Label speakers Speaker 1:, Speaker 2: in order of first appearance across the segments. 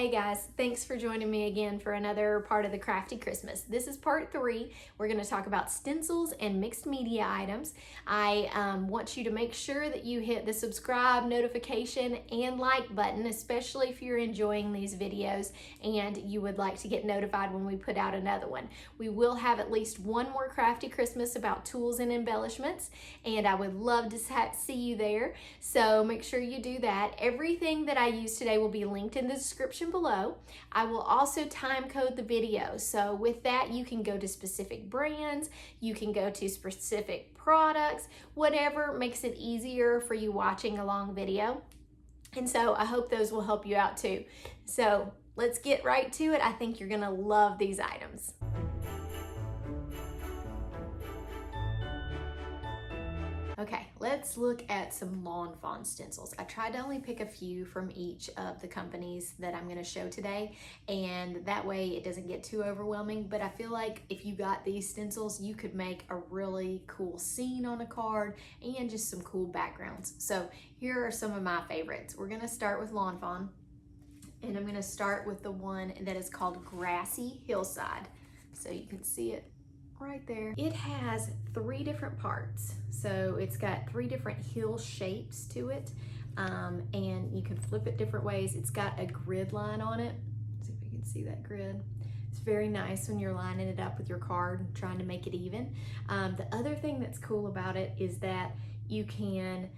Speaker 1: Hey guys, thanks for joining me again for another part of the Crafty Christmas. This is part 3. We're going to talk about stencils and mixed media items. I want you to make sure that you hit the subscribe, notification, and like button, especially if you're enjoying these videos and you would like to get notified when we put out another one. We will have at least one more Crafty Christmas about tools and embellishments, and I would love to see you there. So make sure you do that. Everything that I use today will be linked in the description below. I will also time code the video. So with that, you can go to specific brands, you can go to specific products, whatever makes it easier for you watching a long video. And so I hope those will help you out too. So let's get right to it. I think you're gonna love these items. Okay, let's look at some lawn fawn stencils. I tried to only pick a few from each of the companies that I'm gonna show today, and that way it doesn't get too overwhelming, but I feel like if you got these stencils, you could make a really cool scene on a card and just some cool backgrounds. So here are some of my favorites. We're gonna start with lawn fawn, and I'm gonna start with the one that is called Grassy Hillside. So you can see it right there. It has 3 different parts. So it's got 3 different hill shapes to it. And you can flip it different ways. It's got a grid line on it. Let's see if you can see that grid. It's very nice when you're lining it up with your card and trying to make it even. The other thing that's cool about it is that you can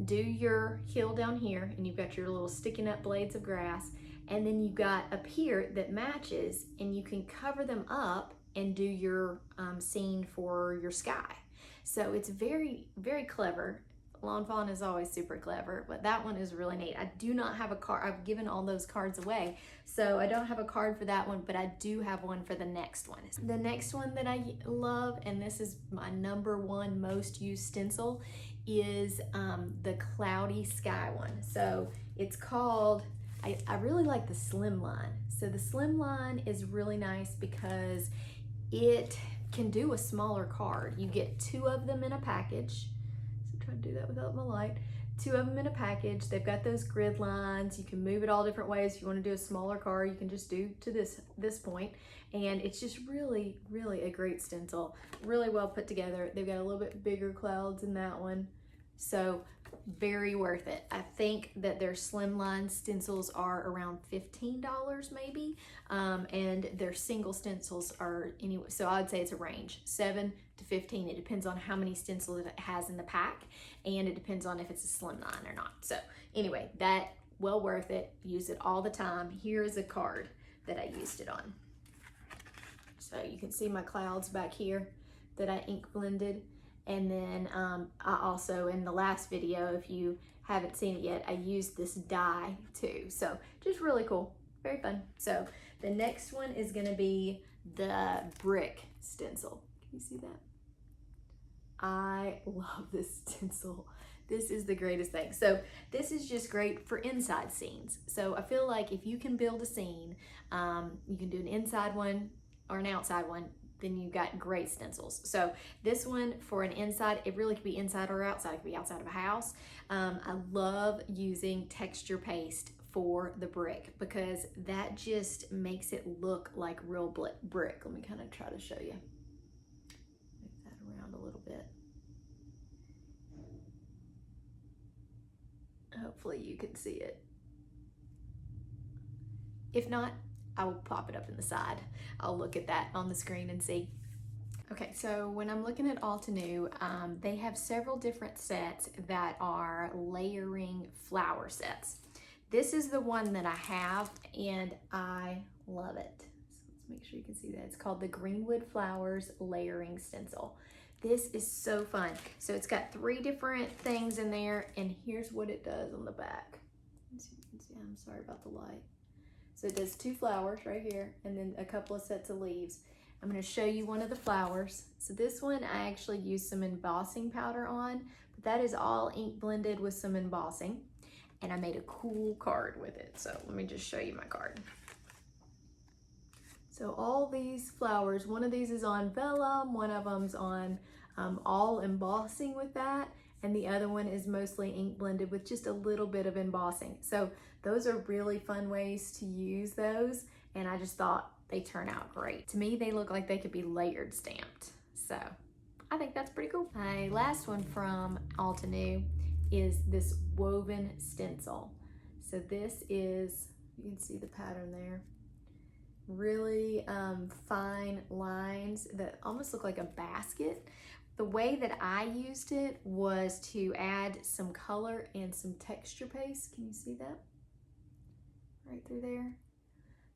Speaker 1: do your hill down here, and you've got your little sticking up blades of grass, and then you've got up here that matches, and you can cover them up and do your scene for your sky. So it's very, very clever. Lawn fawn is always super clever, but that one is really neat. I do not have a card. I've given all those cards away, so I don't have a card for that one, but I do have one for the next one. The next one that I love, and this is my #1 most used stencil, is the Cloudy Sky one. So it's called, I really like the Slimline. So the Slimline is really nice because it can do a smaller card. You get 2 of them in a package. So try to do that without my light. 2 of them in a package. They've got those grid lines. You can move it all different ways. If you want to do a smaller card, you can just do to this point. And it's just really, really a great stencil. Really well put together. They've got a little bit bigger clouds in that one. So very worth it. I think that their Slimline stencils are around $15 maybe, and their single stencils are anyway, so I'd say it's a range, 7 to 15. It depends on how many stencils it has in the pack, and it depends on if it's a Slimline or not. So anyway, that well worth it. Use it all the time. Here is a card that I used it on. So you can see my clouds back here that I ink blended. And then I also, in the last video, if you haven't seen it yet, I used this die too. So just really cool, very fun. So the next one is gonna be the brick stencil. Can you see that? I love this stencil. This is the greatest thing. So this is just great for inside scenes. So I feel like if you can build a scene, you can do an inside one or an outside one, then you've got great stencils. So this one for an inside, it really could be inside or outside. It could be outside of a house. I love using texture paste for the brick because that just makes it look like real brick. Let me kind of try to show you. Move that around a little bit. Hopefully you can see it. If not, I will pop it up in the side. I'll look at that on the screen and see. Okay, so when I'm looking at Altenew, they have several different sets that are layering flower sets. This is the one that I have, and I love it. So let's make sure you can see that. It's called the Greenwood Flowers Layering Stencil. This is so fun. So it's got 3 different things in there, and here's what it does on the back. Let's see if you can see. I'm sorry about the light. So it does 2 flowers right here, and then a couple of sets of leaves. I'm gonna show you one of the flowers. So this one I actually used some embossing powder on, but that is all ink blended with some embossing, and I made a cool card with it. So let me just show you my card. So all these flowers, one of these is on vellum, one of them's on all embossing with that, and the other one is mostly ink blended with just a little bit of embossing. So those are really fun ways to use those, and I just thought they turn out great. To me, they look like they could be layered stamped. So I think that's pretty cool. My last one from Altenew is this woven stencil. So this is, you can see the pattern there, really fine lines that almost look like a basket. The way that I used it was to add some color and some texture paste. Can you see that? Right through there.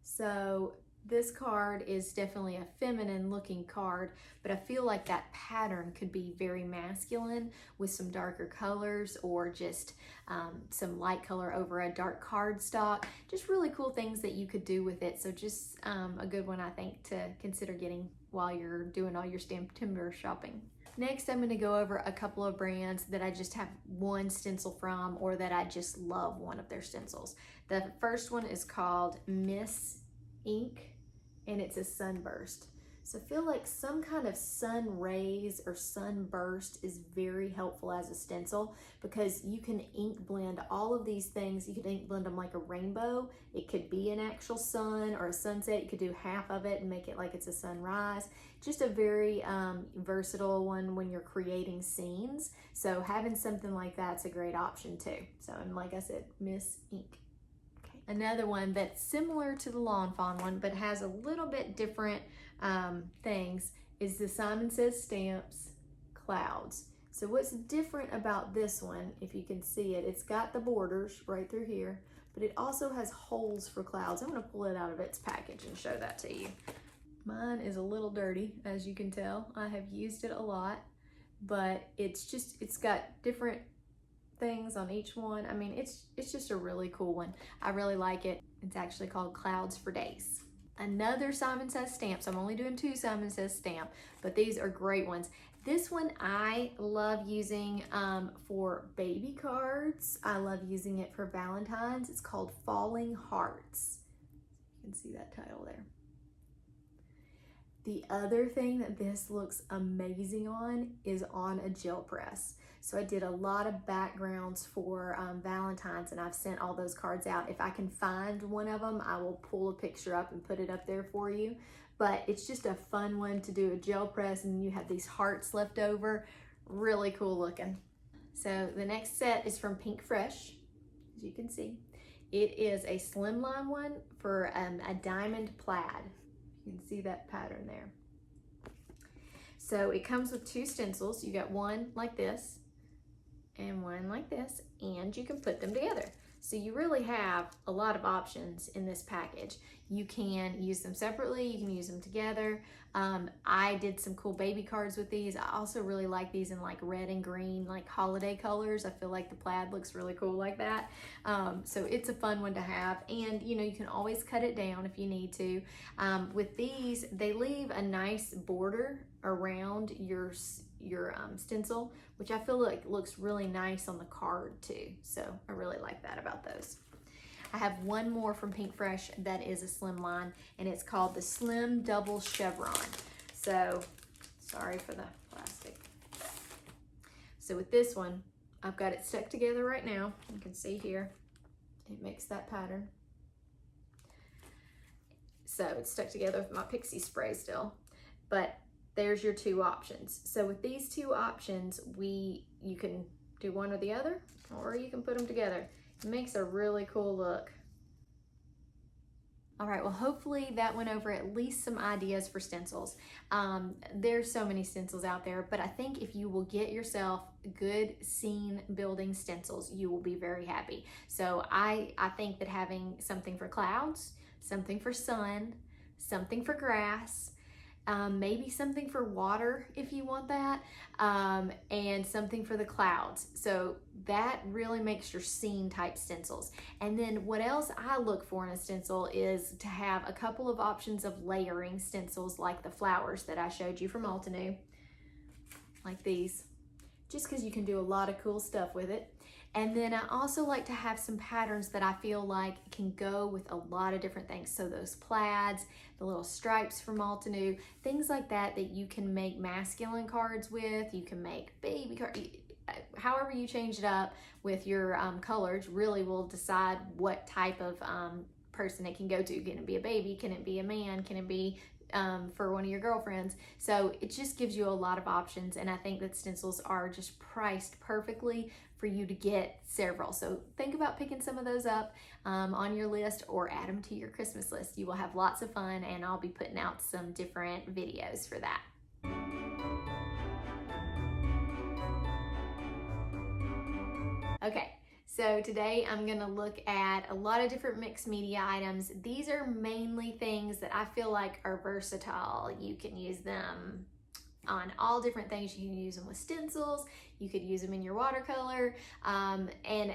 Speaker 1: So this card is definitely a feminine looking card, but I feel like that pattern could be very masculine with some darker colors, or just some light color over a dark cardstock. Just really cool things that you could do with it. So just a good one, I think, to consider getting while you're doing all your Stamptember shopping. Next, I'm going to go over a couple of brands that I just have one stencil from, or that I just love one of their stencils. The first one is called Miss Ink, and it's a sunburst. So I feel like some kind of sun rays or sunburst is very helpful as a stencil, because you can ink blend all of these things. You could ink blend them like a rainbow. It could be an actual sun or a sunset. You could do half of it and make it like it's a sunrise. Just a very versatile one when you're creating scenes. So having something like that's a great option too. So, and like I said, Miss Ink. Another one that's similar to the Lawn Fawn one, but has a little bit different things, is the Simon Says Stamps Clouds. So what's different about this one, if you can see it, it's got the borders right through here, but it also has holes for clouds. I'm gonna pull it out of its package and show that to you. Mine is a little dirty, as you can tell. I have used it a lot, but it's got different things on each one. I mean, it's just a really cool one. I really like it. It's actually called Clouds for Days. Another Simon Says Stamps. I'm only doing 2 Simon Says Stamp, but these are great ones. This one I love using for baby cards. I love using it for Valentine's. It's called Falling Hearts. You can see that title there. The other thing that this looks amazing on is on a gel press. So I did a lot of backgrounds for Valentine's, and I've sent all those cards out. If I can find one of them, I will pull a picture up and put it up there for you. But it's just a fun one to do a gel press, and you have these hearts left over. Really cool looking. So the next set is from Pinkfresh, as you can see. It is a slimline one for a diamond plaid. You can see that pattern there. So it comes with 2 stencils. You got one like this and one like this, and you can put them together. So you really have a lot of options in this package. You can use them separately, you can use them together. I did some cool baby cards with these. I also really like these in like red and green, like holiday colors. I feel like the plaid looks really cool like that. So it's a fun one to have, and you know, you can always cut it down if you need to. With these, they leave a nice border around your stencil, which I feel like looks really nice on the card too. So I really like that about those. I have one more from Pinkfresh that is a slimline, and it's called the Slim Double Chevron. So, sorry for the plastic. So with this one, I've got it stuck together right now. You can see here, it makes that pattern. So it's stuck together with my pixie spray still, but there's your 2 options. So with these 2 options, you can do one or the other, or you can put them together. It makes a really cool look. All right, well, hopefully that went over at least some ideas for stencils. There's so many stencils out there, but I think if you will get yourself good scene building stencils, you will be very happy. So I think that having something for clouds, something for sun, something for grass, maybe something for water if you want that, and something for the clouds. So that really makes your scene type stencils. And then what else I look for in a stencil is to have a couple of options of layering stencils, like the flowers that I showed you from Altenew, like these, just because you can do a lot of cool stuff with it. And then I also like to have some patterns that I feel like can go with a lot of different things. So those plaids, the little stripes from Altenew, things like that that you can make masculine cards with, you can make baby cards, however you change it up with your colors really will decide what type of person it can go to. Can it be a baby? Can it be a man? Can it be for one of your girlfriends? So it just gives you a lot of options, and I think that stencils are just priced perfectly for you to get several. So think about picking some of those up on your list, or add them to your Christmas list. You will have lots of fun, and I'll be putting out some different videos for that. Okay, so today I'm gonna look at a lot of different mixed media items. These are mainly things that I feel like are versatile. You can use them on all different things. You can use them with stencils, you could use them in your watercolor, and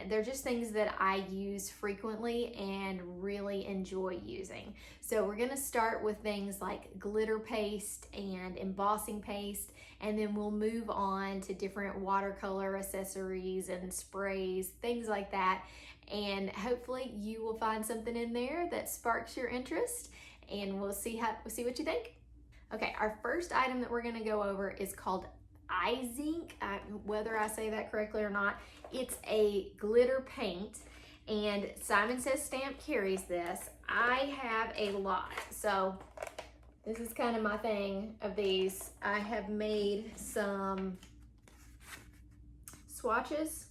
Speaker 1: they're just things that I use frequently and really enjoy using. So we're gonna start with things like glitter paste and embossing paste, and then we'll move on to different watercolor accessories and sprays, things like that. And hopefully you will find something in there that sparks your interest, and we'll see what you think. Okay, our first item that we're gonna go over is called Izink. Whether I say that correctly or not, it's a glitter paint, and Simon Says Stamp carries this. I have a lot, so this is kind of my thing of these. I have made some swatches.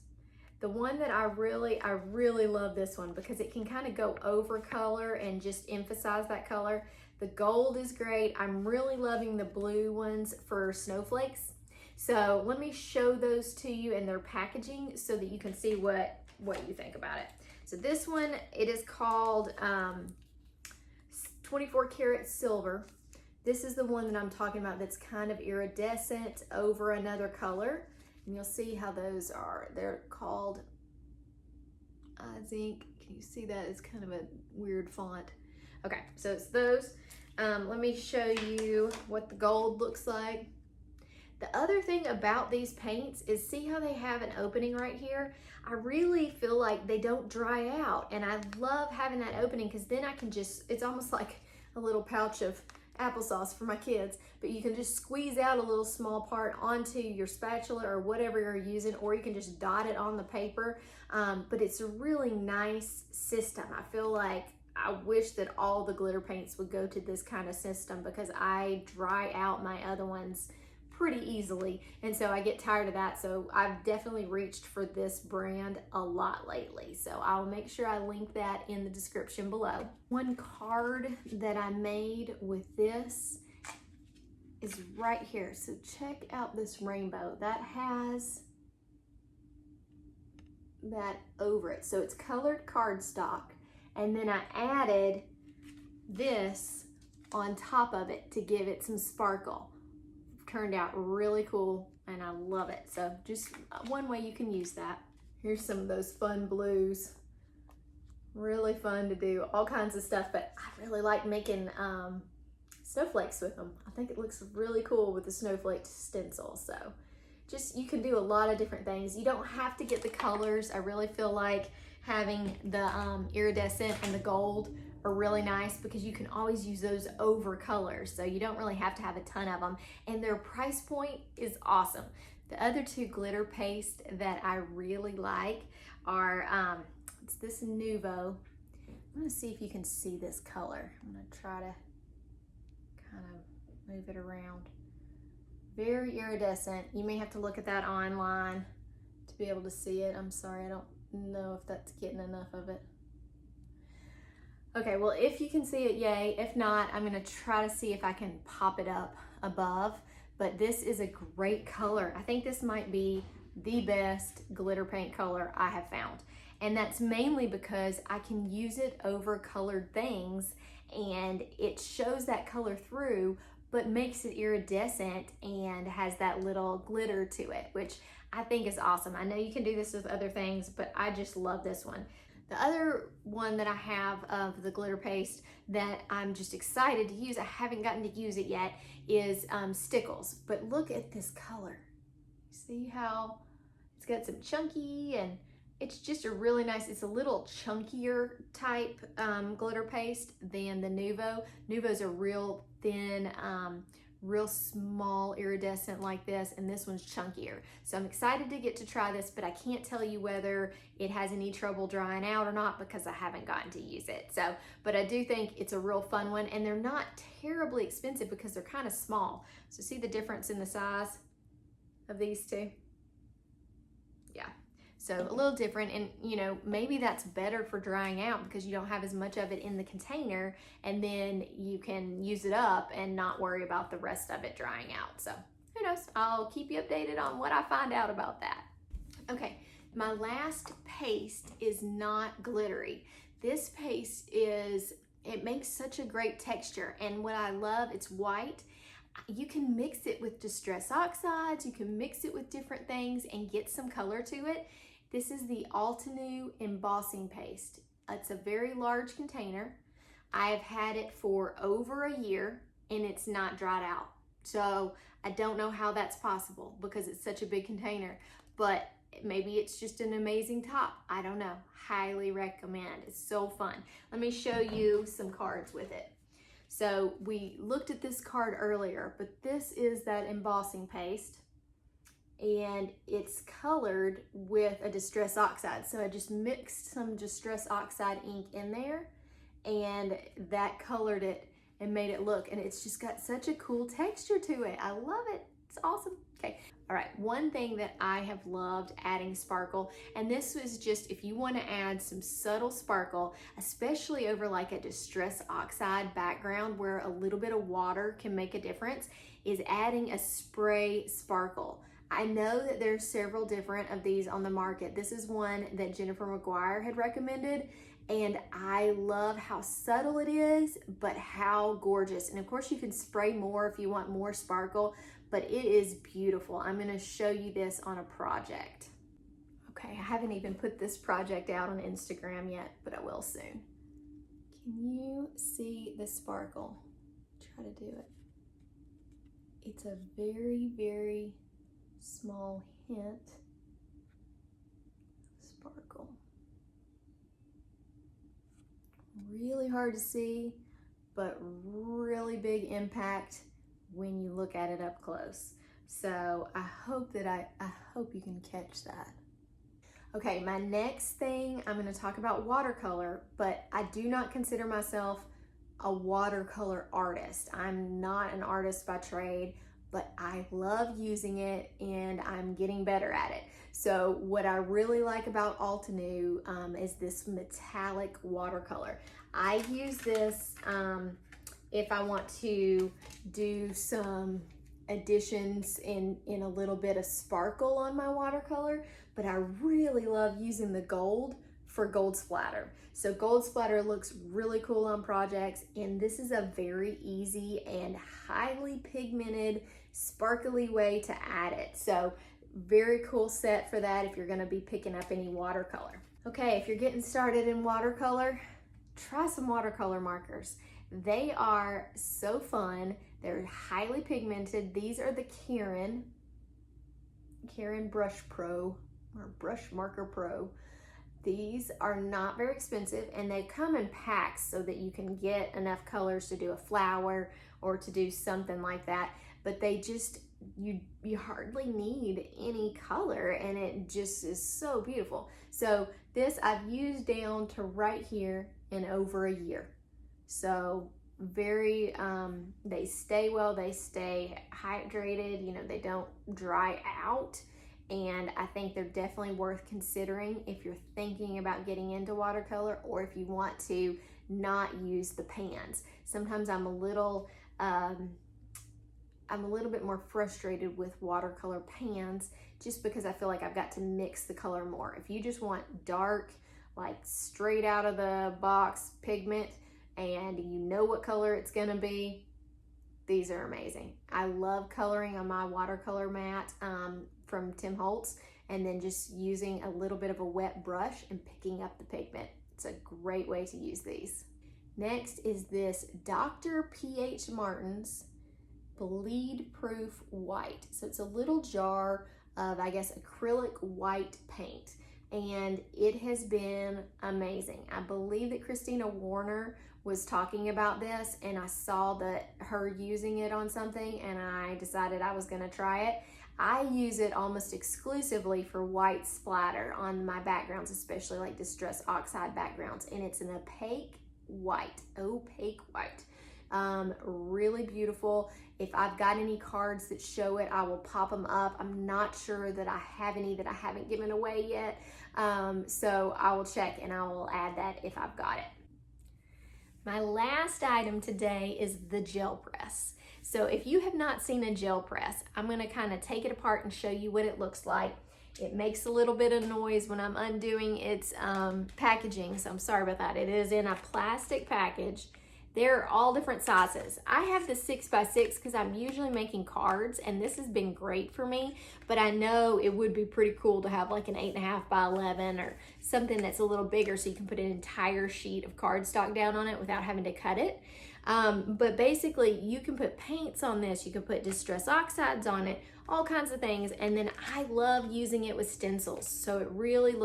Speaker 1: The one that I really love this one because it can kind of go over color and just emphasize that color. The gold is great. I'm really loving the blue ones for snowflakes. So let me show those to you in their packaging so that you can see what you think about it. So this one, it is called 24 karat silver. This is the one that I'm talking about that's kind of iridescent over another color. And you'll see how those are. They're called Izink. Can you see that? It's kind of a weird font. Okay, so it's those. Let me show you what the gold looks like. The other thing about these paints is, see how they have an opening right here? I really feel like they don't dry out, and I love having that opening because then I can just, it's almost like a little pouch of applesauce for my kids, but you can just squeeze out a little small part onto your spatula or whatever you're using, or you can just dot it on the paper. But it's a really nice system. I feel like I wish that all the glitter paints would go to this kind of system because I dry out my other ones pretty easily, and so I get tired of that. So I've definitely reached for this brand a lot lately, so I'll make sure I link that in the description below. One card that I made with this is right here, so check out this rainbow that has that over it. So it's colored cardstock, and then I added this on top of it to give it some sparkle. Turned out really cool, and I love it. So just one way you can use that. Here's some of those fun blues. Really fun to do all kinds of stuff, but I really like making snowflakes with them. I think it looks really cool with the snowflake stencil. So just, you can do a lot of different things. You don't have to get the colors. I really feel like having the iridescent and the gold are really nice because you can always use those over colors, so you don't really have to have a ton of them, and their price point is awesome. The other two glitter paste that I really like are it's this Nuvo. I'm gonna see if you can see this color. I'm gonna try to kind of move it around. Very iridescent. You may have to look at that online to be able to see it. I'm sorry, I don't know if that's getting enough of it. Okay, well, if you can see it, yay. If not, I'm gonna try to see if I can pop it up above, but this is a great color. I think this might be the best glitter paint color I have found. And that's mainly because I can use it over colored things, and it shows that color through, but makes it iridescent and has that little glitter to it, which I think is awesome. I know you can do this with other things, but I just love this one. The other one that I have of the glitter paste that I'm just excited to use, I haven't gotten to use it yet, is Stickles. But look at this color. See how it's got some chunky, and it's just a really nice, it's a little chunkier type glitter paste than the Nuvo. Nuvo's a real thin, real small iridescent like this, and this one's chunkier. So I'm excited to get to try this, but I can't tell you whether it has any trouble drying out or not because I haven't gotten to use it. So, but I do think it's a real fun one, and they're not terribly expensive because they're kind of small. So see the difference in the size of these two? Yeah. So a little different, and you know, maybe that's better for drying out because you don't have as much of it in the container, and then you can use it up and not worry about the rest of it drying out. So who knows, I'll keep you updated on what I find out about that. Okay, my last paste is not glittery. This paste it makes such a great texture, and what I love, it's white. You can mix it with Distress Oxides, you can mix it with different things and get some color to it. This is the Altenew Embossing Paste. It's a very large container. I have had it for over a year and it's not dried out. So I don't know how that's possible because it's such a big container, but maybe it's just an amazing top. I don't know. Highly recommend. It's so fun. Let me show you some cards with it. So we looked at this card earlier, but this is that embossing paste, and it's colored with a Distress Oxide. So I just mixed some Distress Oxide ink in there, and that colored it and made it look, and it's just got such a cool texture to it. I love it. It's awesome. Okay. All right. One thing that I have loved adding sparkle, and this is just if you want to add some subtle sparkle, especially over like a Distress Oxide background where a little bit of water can make a difference, is adding a spray sparkle. I know that there's several different of these on the market. This is one that Jennifer McGuire had recommended, and I love how subtle it is, but how gorgeous. And of course you can spray more if you want more sparkle, but it is beautiful. I'm gonna show you this on a project. Okay, I haven't even put this project out on Instagram yet, but I will soon. Can you see the sparkle? Try to do it. It's a very, very small hint of sparkle. Really hard to see, but really big impact when you look at it up close. So I hope you can catch that. Okay, my next thing, I'm going to talk about watercolor, but I do not consider myself a watercolor artist. I'm not an artist by trade, but I love using it and I'm getting better at it. So what I really like about Altenew is this metallic watercolor. I use this if I want to do some additions in a little bit of sparkle on my watercolor, but I really love using the gold for gold splatter. So gold splatter looks really cool on projects, and this is a very easy and highly pigmented, sparkly way to add it. So very cool set for that if you're gonna be picking up any watercolor. Okay, if you're getting started in watercolor, try some watercolor markers. They are so fun. They're highly pigmented. These are the Caron Brush Pro or Brush Marker Pro. These are not very expensive, and they come in packs so that you can get enough colors to do a flower or to do something like that. But they just, you hardly need any color, and it just is so beautiful. So this I've used down to right here in over a year. So very, they stay well, they stay hydrated, you know, they don't dry out. And I think they're definitely worth considering if you're thinking about getting into watercolor, or if you want to not use the pans. Sometimes I'm a little bit more frustrated with watercolor pans just because I feel like I've got to mix the color more. If you just want dark, like straight out of the box pigment, and you know what color it's gonna be, these are amazing. I love coloring on my watercolor mat from Tim Holtz, and then just using a little bit of a wet brush and picking up the pigment. It's a great way to use these. Next is this Dr. P.H. Martin's Bleedproof White. So it's a little jar of, I guess, acrylic white paint, and it has been amazing. I believe that Christina Warner was talking about this, and I saw that her using it on something, and I decided I was gonna try it. I use it almost exclusively for white splatter on my backgrounds, especially like Distress Oxide backgrounds, and it's an opaque white. Really beautiful. If I've got any cards that show it, I will pop them up. I'm not sure that I have any that I haven't given away yet, so I will check and I will add that if I've got it. My last item today is the gel press. So if you have not seen a gel press, I'm going to kind of take it apart and show you what it looks like. It makes a little bit of noise when I'm undoing its packaging, so I'm sorry about that. It is in a plastic package. They're all different sizes. I have the 6x6 because I'm usually making cards, and this has been great for me, but I know it would be pretty cool to have like an 8.5 by 11 or something that's a little bigger so you can put an entire sheet of cardstock down on it without having to cut it. But basically you can put paints on this, you can put Distress Oxides on it, all kinds of things, and then I love using it with stencils. So it really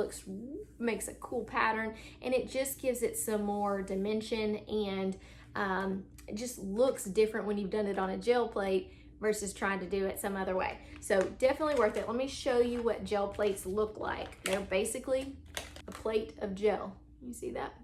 Speaker 1: makes a cool pattern, and it just gives it some more dimension, and it just looks different when you've done it on a gel plate versus trying to do it some other way. So definitely worth it. Let me show you what gel plates look like. They're basically a plate of gel. You see that?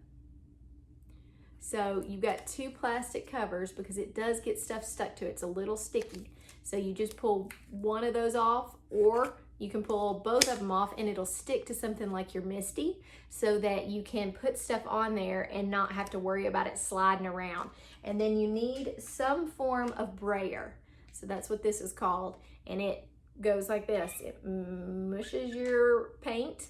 Speaker 1: So you've got two plastic covers because it does get stuff stuck to it. It's a little sticky. So you just pull one of those off, or you can pull both of them off and it'll stick to something like your Misty so that you can put stuff on there and not have to worry about it sliding around. And then you need some form of brayer. So that's what this is called. And it goes like this. It mushes your paint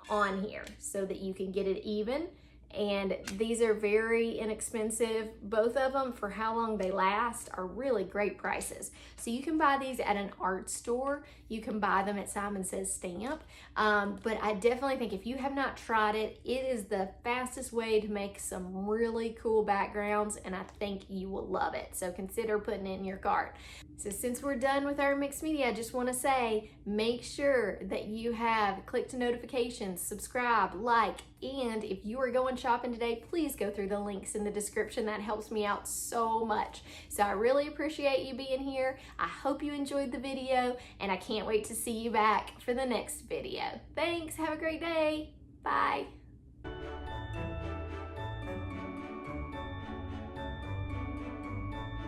Speaker 1: on here so that you can get it even. And these are very inexpensive. Both of them, for how long they last, are really great prices. So you can buy these at an art store. You can buy them at Simon Says Stamp. But I definitely think if you have not tried it, it is the fastest way to make some really cool backgrounds, and I think you will love it. So consider putting it in your cart. So since we're done with our mixed media, I just want to say, make sure that you have clicked notifications, subscribe, like, and if you are going shopping today, please go through the links in the description. That helps me out so much. So I really appreciate you being here. I hope you enjoyed the video, and I can't wait to see you back for the next video. Thanks. Have a great day. Bye.